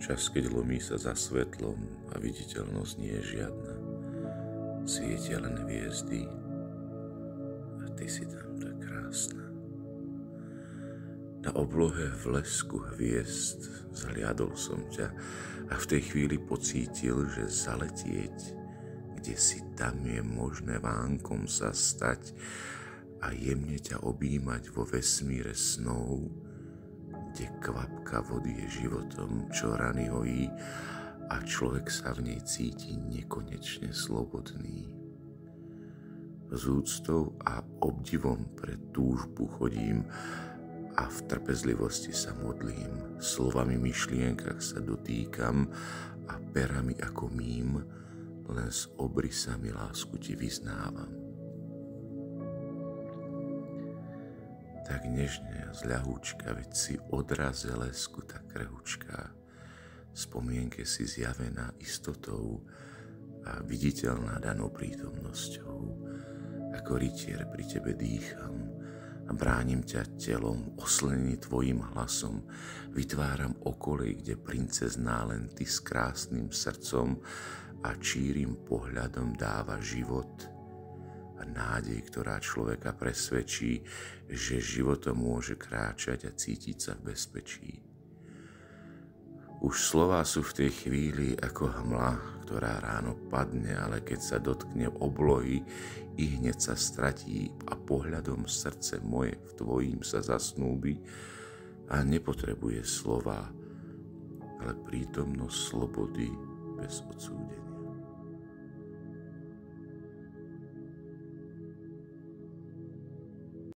Čas, keď lomí sa za svetlom a viditeľnosť nie je žiadna. Svietia len hviezdy a ty si tam tak krásna. Na oblohe v lesku hviezd zhliadol som ťa a v tej chvíli pocítil, že zaletieť, kde si tam je možné vánkom sa stať a jemne ťa objímať vo vesmíre snov, kde kvapka vody je životom, čo rany hojí a človek sa v nej cíti nekonečne slobodný. S úctou a obdivom pre túžbu chodím a v trpezlivosti sa modlím, slovami myšlienkach sa dotýkam a perami ako mím, len s obrysami lásku ti vyznávam. Tak nežne a zľahúčka, veď si odraze lesku tak krehúčka, spomienke si zjavená istotou a viditeľná danou prítomnosťou. Ako rytier pri tebe dýcham a bránim ťa telom, oslený tvojim hlasom, vytváram okolie, kde princezná len ty s krásnym srdcom a čírim pohľadom dáva život a nádej, ktorá človeka presvedčí, že životom môže kráčať a cítiť sa v bezpečí. Už slová sú v tej chvíli ako hmla, ktorá ráno padne, ale keď sa dotkne oblohy, i hneď sa stratí a pohľadom srdce moje v tvojím sa zasnúbi a nepotrebuje slova, ale prítomnosť slobody bez odsúdenia.